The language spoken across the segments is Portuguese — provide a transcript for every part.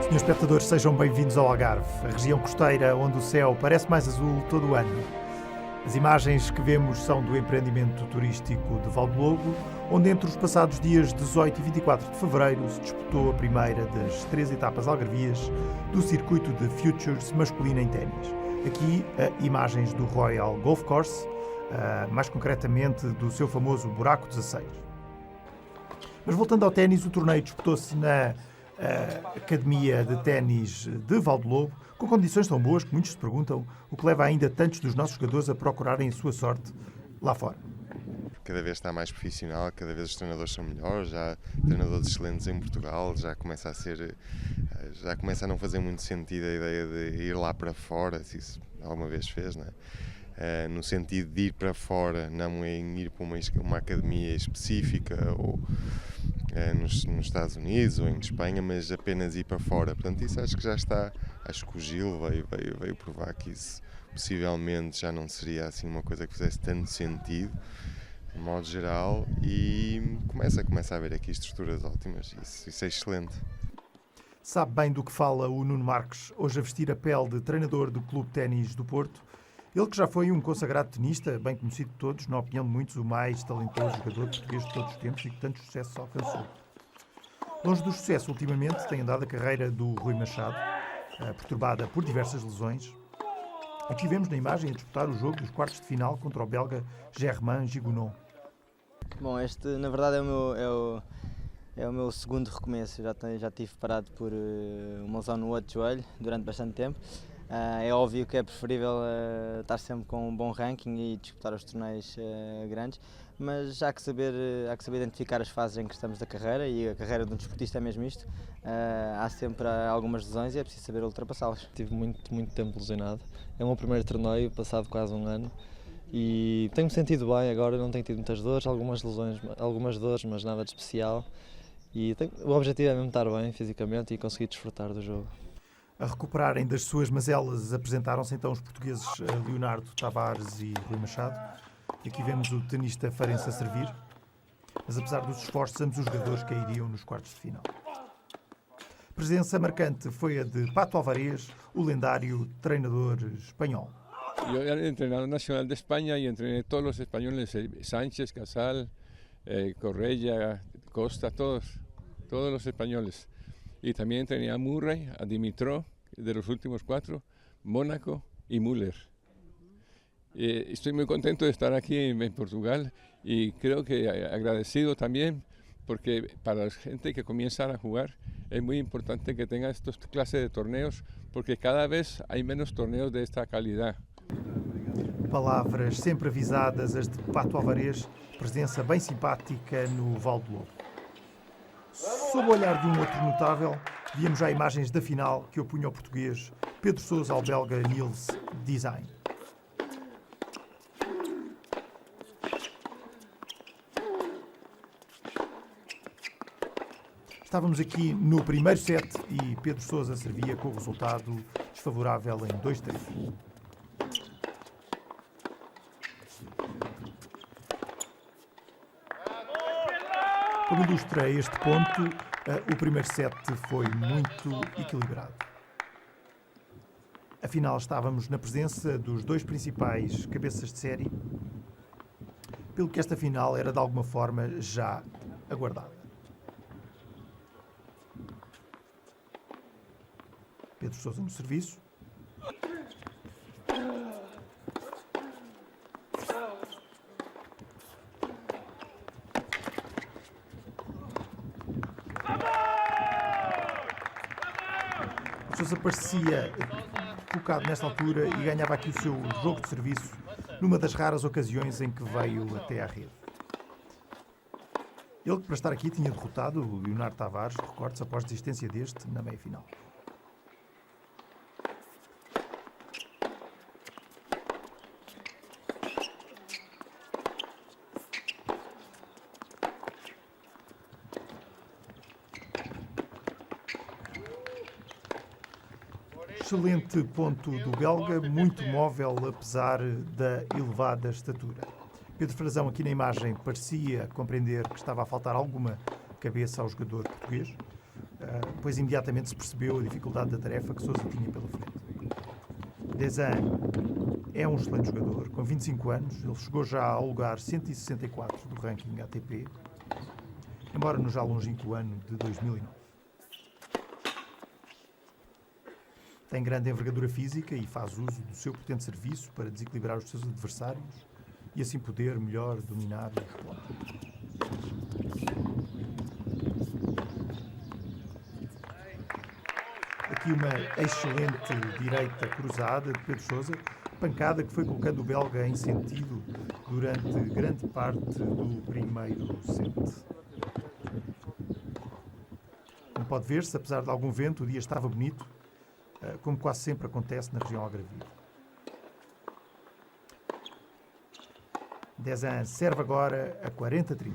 Senhores espectadores, sejam bem-vindos ao Algarve, a região costeira onde o céu parece mais azul todo o ano. As imagens que vemos são do empreendimento turístico de Valdelobo, onde entre os passados dias 18 e 24 de fevereiro se disputou a primeira das 3 etapas algarvias do circuito de Futures masculino em ténis. Aqui, imagens do Royal Golf Course, mais concretamente do seu famoso Buraco 16. Mas voltando ao ténis, o torneio disputou-se na Academia de Ténis de Valdelobo, com condições tão boas que muitos se perguntam o que leva ainda tantos dos nossos jogadores a procurarem a sua sorte lá fora. Cada vez está mais profissional, cada vez os treinadores são melhores, já há treinadores excelentes em Portugal, já começa a não fazer muito sentido a ideia de ir lá para fora, se isso alguma vez fez, não é? No sentido de ir para fora, não em ir para uma academia específica ou nos Estados Unidos ou em Espanha, mas apenas ir para fora. Portanto, isso acho que já está. Acho que o Gil veio provar que isso possivelmente já não seria assim uma coisa que fizesse tanto sentido, de modo geral, e começa a haver aqui estruturas ótimas. Isso é excelente. Sabe bem do que fala o Nuno Marques, hoje a vestir a pele de treinador do Clube de Ténis do Porto. Ele que já foi um consagrado tenista, bem conhecido de todos, na opinião de muitos, o mais talentoso jogador português de todos os tempos e que tanto sucesso alcançou. Longe do sucesso, ultimamente, tem andado a carreira do Rui Machado, perturbada por diversas lesões. Aqui vemos na imagem a disputar o jogo dos quartos de final contra o belga Germain Gigonon. Bom, este na verdade é o meu segundo recomeço. Já tive parado por uma lesão no outro joelho durante bastante tempo. É óbvio que é preferível estar sempre com um bom ranking e disputar os torneios grandes, mas há que saber identificar as fases em que estamos da carreira, e a carreira de um desportista é mesmo isto. Há sempre algumas lesões e é preciso saber ultrapassá-las. Tive muito tempo lesionado. É o meu primeiro torneio, passado quase um ano, e tenho-me sentido bem agora, não tenho tido muitas dores, algumas dores, mas nada de especial. O objetivo é mesmo estar bem fisicamente e conseguir desfrutar do jogo. A recuperarem das suas mazelas, apresentaram-se então os portugueses Leonardo Tavares e Rui Machado. Aqui vemos o tenista Farense a servir, mas apesar dos esforços, ambos os jogadores cairiam nos quartos de final. A presença marcante foi a de Pato Alvarez, o lendário treinador espanhol. Yo era entrenador nacional de España y entrené todos los españoles, Sánchez, Casal, Correia, Costa, todos los españoles. Y también entrené a Murray, a Dimitrov, de los últimos 4, Mónaco y Müller. Estoy muy contento de estar aquí en Portugal y creo que agradecido también porque para la gente que comienza a jugar es muy importante que tenga estos clases de torneos porque cada vez hay menos torneos de esta calidad. Palavras sempre avisadas, as de Pato Alvarez, presença bem simpática no Valdelobo. Sob o olhar de um outro notável, víamos já imagens da final que opunha o português Pedro Sousa ao belga Niels Design. Estávamos aqui no primeiro set e Pedro Sousa servia com o resultado desfavorável em 2-3. Como ilustra este ponto, o primeiro set foi muito equilibrado. Afinal, estávamos na presença dos dois principais cabeças de série, pelo que esta final era de alguma forma já aguardada. Pedro Sousa no serviço. Sousa parecia focado nesta altura e ganhava aqui o seu jogo de serviço numa das raras ocasiões em que veio até à rede. Ele que para estar aqui tinha derrotado o Leonardo Tavares, recorde-se, após desistência deste na meia-final. Excelente ponto do belga, muito móvel apesar da elevada estatura. Pedro Frazão, aqui na imagem, parecia compreender que estava a faltar alguma cabeça ao jogador português. pois imediatamente se percebeu a dificuldade da tarefa que Sousa tinha pela frente. Desan é um excelente jogador, com 25 anos, ele chegou já ao lugar 164 do ranking ATP, embora no já longínquo ano de 2009. Tem grande envergadura física e faz uso do seu potente serviço para desequilibrar os seus adversários e assim poder melhor dominar o esporte. Aqui uma excelente direita cruzada de Pedro Sousa, pancada que foi colocando o belga em sentido durante grande parte do primeiro set. Como pode ver-se, apesar de algum vento, o dia estava bonito, como quase sempre acontece na região algarvia. Desan serve agora a 40-30.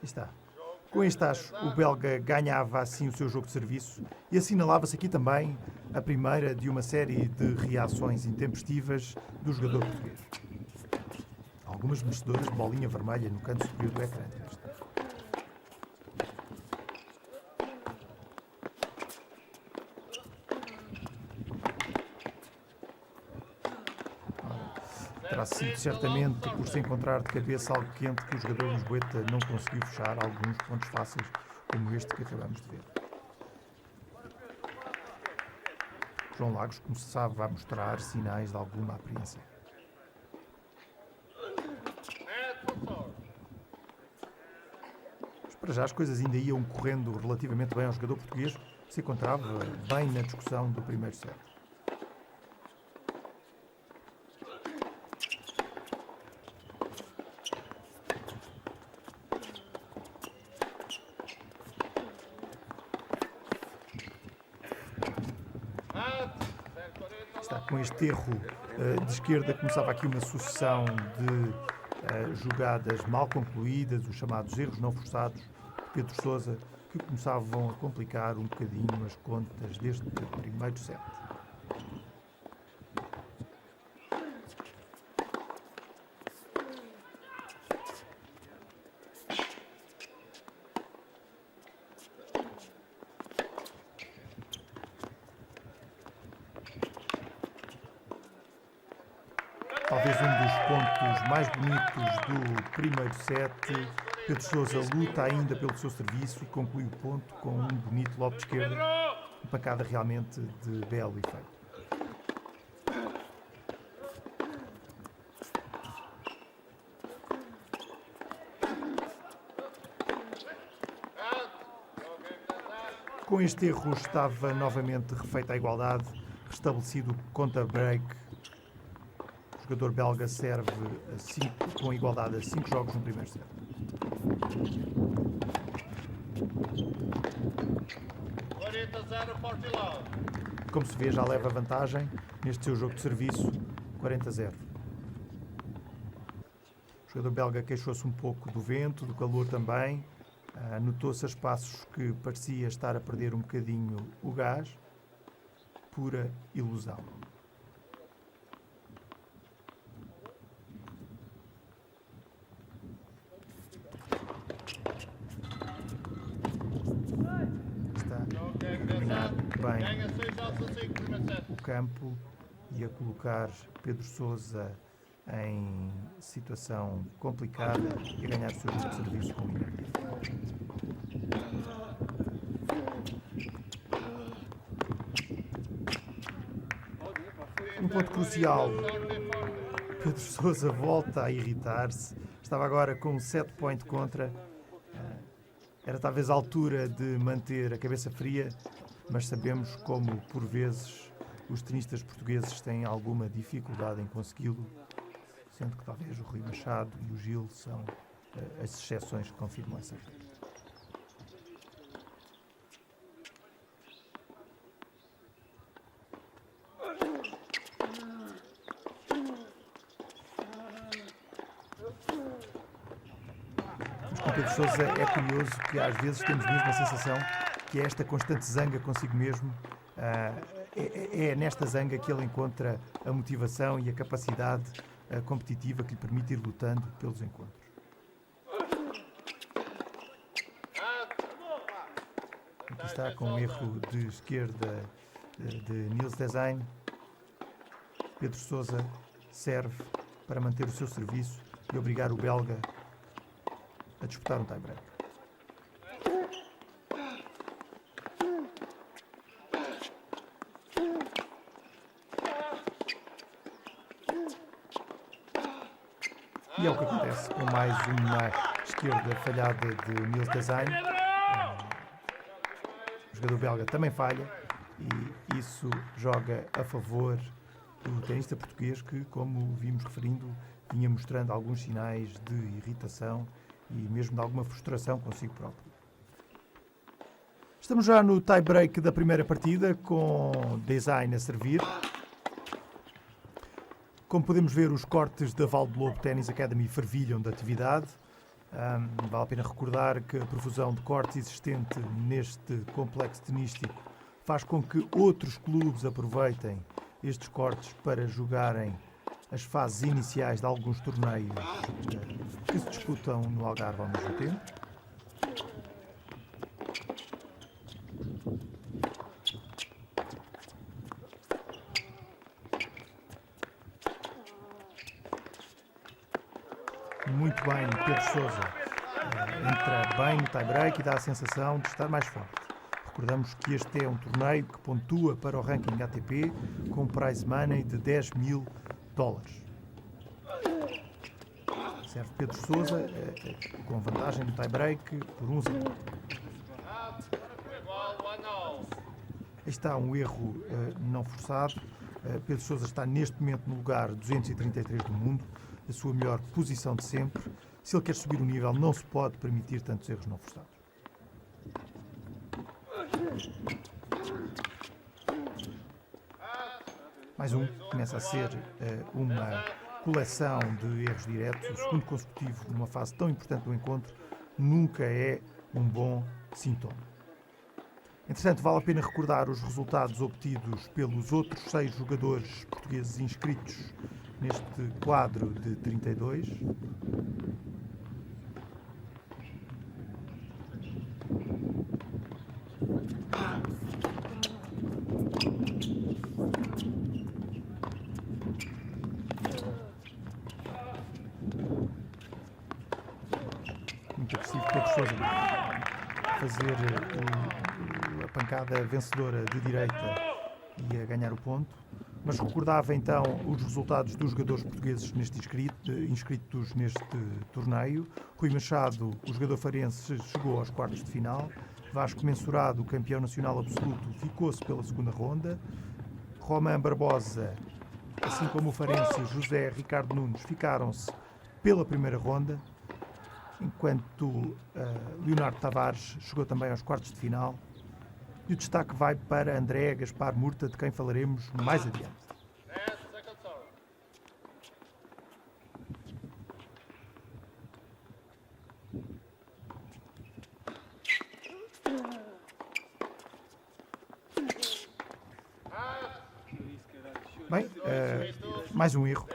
Está. Com este acho, o belga ganhava assim o seu jogo de serviço e assinalava-se aqui também a primeira de uma série de reações intempestivas do jogador português. Algumas merecedoras de bolinha vermelha no canto superior do ecrã. Terá sido certamente por se encontrar de cabeça algo quente que o jogador lisboeta não conseguiu fechar alguns pontos fáceis como este que acabamos de ver. João Lagos começava a mostrar sinais de alguma apreensão. Mas para já as coisas ainda iam correndo relativamente bem ao jogador português, que se encontrava bem na discussão do primeiro set. Com este erro de esquerda começava aqui uma sucessão de jogadas mal concluídas, os chamados erros não forçados de Pedro Sousa, que começavam a complicar um bocadinho as contas deste primeiro set. Talvez um dos pontos mais bonitos do primeiro set. Pedro Sousa luta ainda pelo seu serviço e conclui o ponto com um bonito lob de esquerda. Uma pancada realmente de belo efeito. Com este erro estava novamente refeita a igualdade, restabelecido o contra-break. O jogador belga serve com igualdade a 5 jogos no primeiro set. Como se vê, já leva vantagem neste seu jogo de serviço, 40-0. O jogador belga queixou-se um pouco do vento, do calor também. Notou-se a espaços que parecia estar a perder um bocadinho o gás. Pura ilusão. Bem o campo e a colocar Pedro Sousa em situação complicada e a ganhar o seu jogo de serviço com Mineiro. Um ponto crucial, Pedro Sousa volta a irritar-se, estava agora com um 7-point contra, era talvez a altura de manter a cabeça fria, mas sabemos como, por vezes, os tenistas portugueses têm alguma dificuldade em consegui-lo, sendo que talvez o Rui Machado e o Gil são as exceções que confirmam essa regra. Mas com Pedro Sousa é curioso que às vezes temos mesmo a sensação que é esta constante zanga consigo mesmo É nesta zanga que ele encontra a motivação e a capacidade competitiva que lhe permite ir lutando pelos encontros. Aqui está com um erro de esquerda de Nils Desain. Pedro Sousa serve para manter o seu serviço e obrigar o belga a disputar um tie-break. E é o que acontece com mais uma esquerda falhada de Nils Desain. O jogador belga também falha e isso joga a favor do tenista português que, como vimos referindo, vinha mostrando alguns sinais de irritação e mesmo de alguma frustração consigo próprio. Estamos já no tie-break da primeira partida, com Desain a servir. Como podemos ver, os cortes da Val de Lobo Tennis Academy fervilham de atividade. Vale a pena recordar que a profusão de cortes existente neste complexo tenístico faz com que outros clubes aproveitem estes cortes para jogarem as fases iniciais de alguns torneios que se disputam no Algarve ao mesmo tempo. Muito bem, Pedro Sousa entra bem no tie-break e dá a sensação de estar mais forte. Recordamos que este é um torneio que pontua para o ranking ATP com um prize money de $10.000. Serve Pedro Sousa com vantagem no tie-break por 1-0. Aí está um erro não forçado. Pedro Sousa está neste momento no lugar 233 do mundo, a sua melhor posição de sempre. Se ele quer subir o nível, não se pode permitir tantos erros não forçados. Mais um, começa a ser uma coleção de erros diretos. O segundo consecutivo numa fase tão importante do encontro nunca é um bom sintoma. Entretanto, vale a pena recordar os resultados obtidos pelos outros 6 jogadores portugueses inscritos neste quadro de 32. Muito agressivo Pedro Sousa fazer a pancada vencedora de direita e a ganhar o ponto. Mas recordava então os resultados dos jogadores portugueses inscritos neste torneio. Rui Machado, o jogador farense, chegou aos quartos de final. Vasco Mensurado, campeão nacional absoluto, ficou-se pela segunda ronda. Romain Barbosa, assim como o farense José Ricardo Nunes, ficaram-se pela primeira ronda, enquanto Leonardo Tavares chegou também aos quartos de final. E o destaque vai para André Gaspar Murta, de quem falaremos mais adiante. Bem, mais um erro.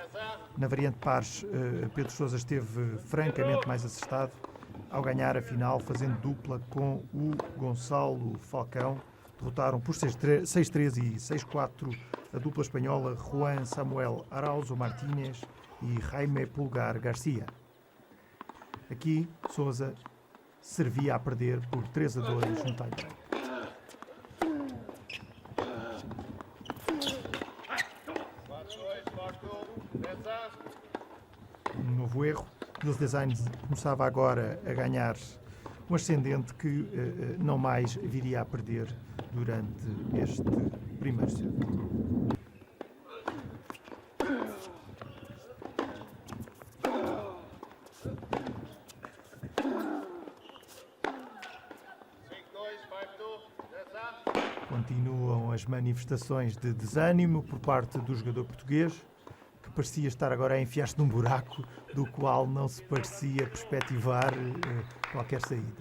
Na variante pares, Pedro Sousa esteve francamente mais acertado ao ganhar a final, fazendo dupla com o Gonçalo Falcão. Derrotaram por 6-3 e 6-4 a dupla espanhola Juan Samuel Arauzo Martínez e Jaime Pulgar Garcia. Aqui, Sousa servia a perder por 3-2 no tie-break. Um novo erro. Nils Desain começava agora a ganhar um ascendente que não mais viria a perder durante este primeiro set. Continuam as manifestações de desânimo por parte do jogador português, que parecia estar agora a enfiar-se num buraco do qual não se parecia perspectivar qualquer saída.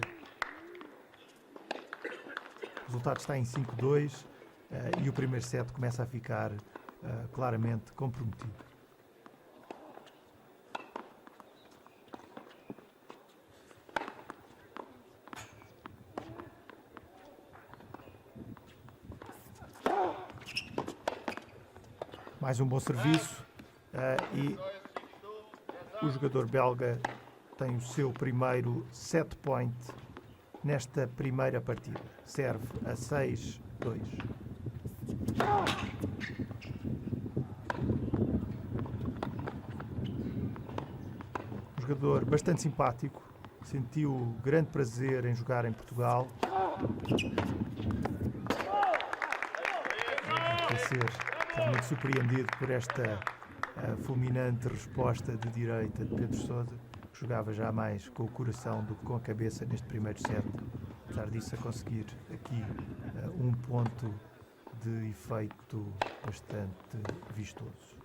O resultado está em 5-2. e o primeiro set começa a ficar claramente comprometido. Mais um bom serviço e o jogador belga tem o seu primeiro set point nesta primeira partida. Serve a 6-2. Um jogador bastante simpático, sentiu grande prazer em jogar em Portugal. Vai ser realmente surpreendido por esta fulminante resposta de direita de Pedro Sousa, que jogava já mais com o coração do que com a cabeça neste primeiro set. Apesar disso, a conseguir aqui um ponto de efeito bastante vistoso.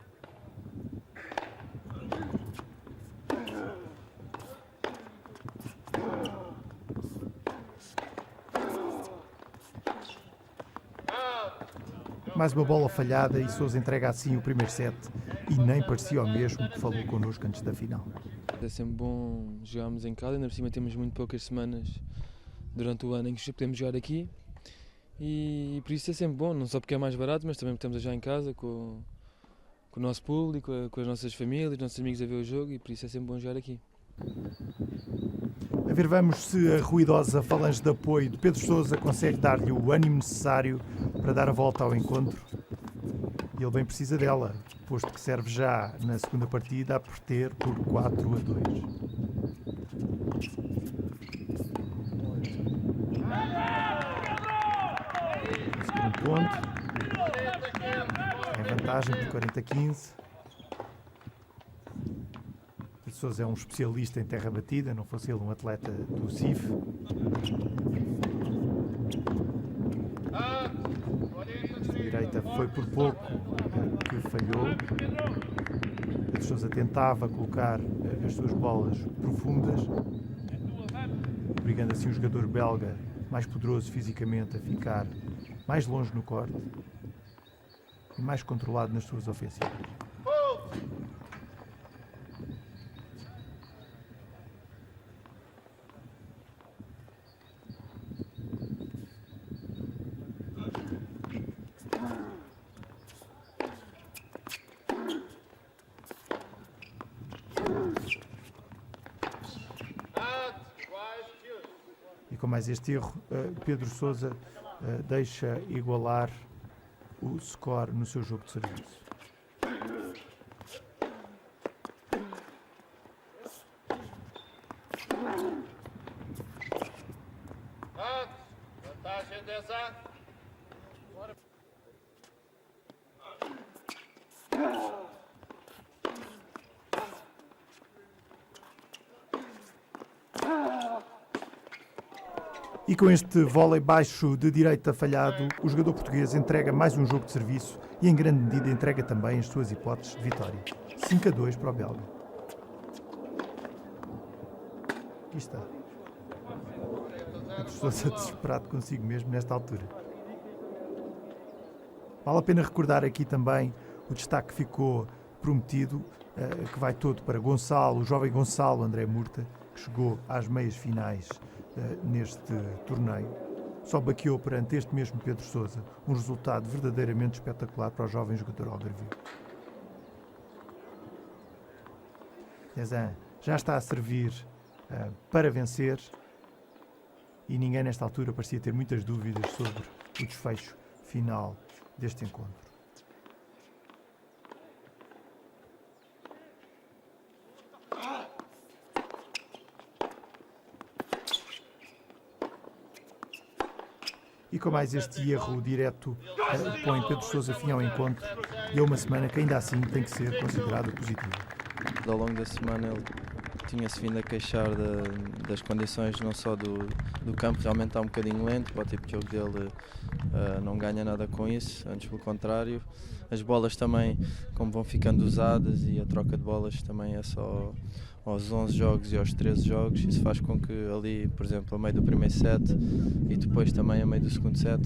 Mais uma bola falhada e Sousa entrega assim o primeiro set e nem parecia o mesmo que falou connosco antes da final. É sempre bom jogarmos em casa, ainda por cima temos muito poucas semanas durante o ano em que podemos jogar aqui e por isso é sempre bom, não só porque é mais barato, mas também porque estamos a jogar em casa com o nosso público, com as nossas famílias, os nossos amigos a ver o jogo e por isso é sempre bom jogar aqui. A ver, vamos se a ruidosa falange de apoio de Pedro Sousa consegue dar-lhe o ânimo necessário para dar a volta ao encontro. E ele bem precisa dela, posto que serve já na segunda partida a perder por 4-2. Segundo ponto. Em vantagem por 40-15. Sousa é um especialista em terra batida, não fosse ele um atleta do CIF. A direita foi por pouco que falhou. A Sousa tentava colocar as suas bolas profundas, obrigando assim o jogador belga, mais poderoso fisicamente, a ficar mais longe no corte e mais controlado nas suas ofensivas. E com mais este erro, Pedro Sousa deixa igualar o score no seu jogo de serviço. E com este vôlei baixo de direita falhado, o jogador português entrega mais um jogo de serviço e em grande medida entrega também as suas hipóteses de vitória. 5-2 para o belga. Aqui está. A pessoa desesperado consigo mesmo nesta altura. Vale a pena recordar aqui também o destaque que ficou prometido, que vai todo para Gonçalo, o jovem Gonçalo André Murta, que chegou às meias finais neste torneio. Só baqueou perante este mesmo Pedro Sousa, um resultado verdadeiramente espetacular para o jovem jogador algarvio. Dezan já está a servir para vencer e ninguém nesta altura parecia ter muitas dúvidas sobre o desfecho final deste encontro. E com mais este erro direto, põe Pedro Sousa fim ao encontro e é uma semana que ainda assim tem que ser considerada positiva. Ao longo da semana ele tinha-se vindo a queixar das condições não só do campo, realmente está um bocadinho lento, para o tipo de jogo dele não ganha nada com isso, antes pelo contrário. As bolas também, como vão ficando usadas e a troca de bolas também é só aos 11 jogos e aos 13 jogos. Isso faz com que ali, por exemplo, a meio do primeiro set e depois também a meio do segundo set,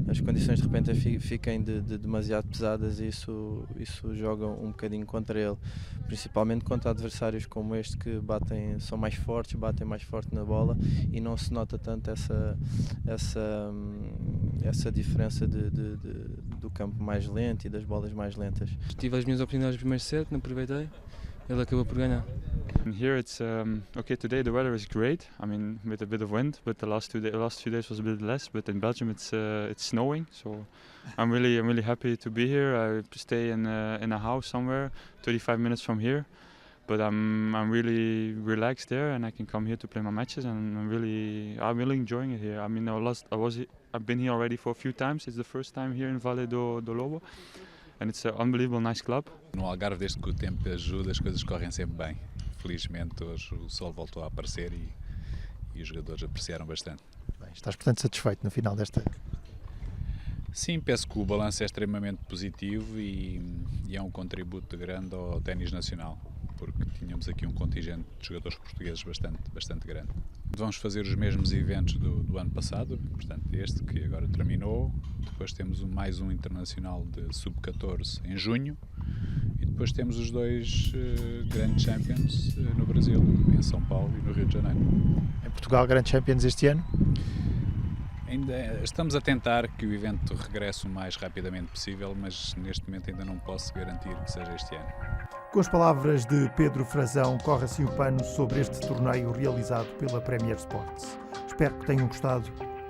as condições de repente fiquem de demasiado pesadas e isso joga um bocadinho contra ele, principalmente contra adversários como este que são mais fortes, batem mais forte na bola e não se nota tanto essa diferença do campo mais lento e das bolas mais lentas. Tive as minhas oportunidades no primeiro set, não aproveitei, ele acabou por ganhar. And here it's okay. Today the weather is great. I mean, with a bit of wind, but the last few days was a bit less. But in Belgium it's snowing, so I'm really happy to be here. I stay in a house somewhere, 35 minutes from here. But I'm really relaxed there, and I can come here to play my matches, and I'm really enjoying it here. I mean, I've been here already for a few times. It's the first time here in Vale do Lobo, and it's an unbelievable nice club. No Algarve, desde que o tempo ajuda, as coisas correm sempre bem. Felizmente hoje o sol voltou a aparecer e os jogadores apreciaram bastante. Bem, estás portanto satisfeito no final desta? Sim, penso que o balanço é extremamente positivo e é um contributo grande ao ténis nacional, porque tínhamos aqui um contingente de jogadores portugueses bastante grande. Vamos fazer os mesmos eventos do ano passado, portanto este que agora terminou, depois temos mais um internacional de sub-14 em junho e depois temos os dois Grand Champions no Brasil, em São Paulo e no Rio de Janeiro. Em Portugal, Grand Champions este ano? Ainda estamos a tentar que o evento regresse o mais rapidamente possível, mas neste momento ainda não posso garantir que seja este ano. Com as palavras de Pedro Frazão, corre assim o pano sobre este torneio realizado pela Premier Sports. Espero que tenham gostado.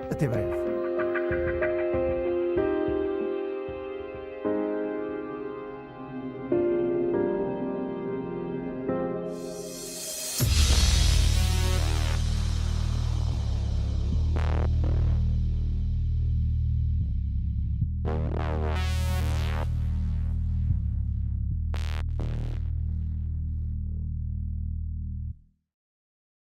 Até breve.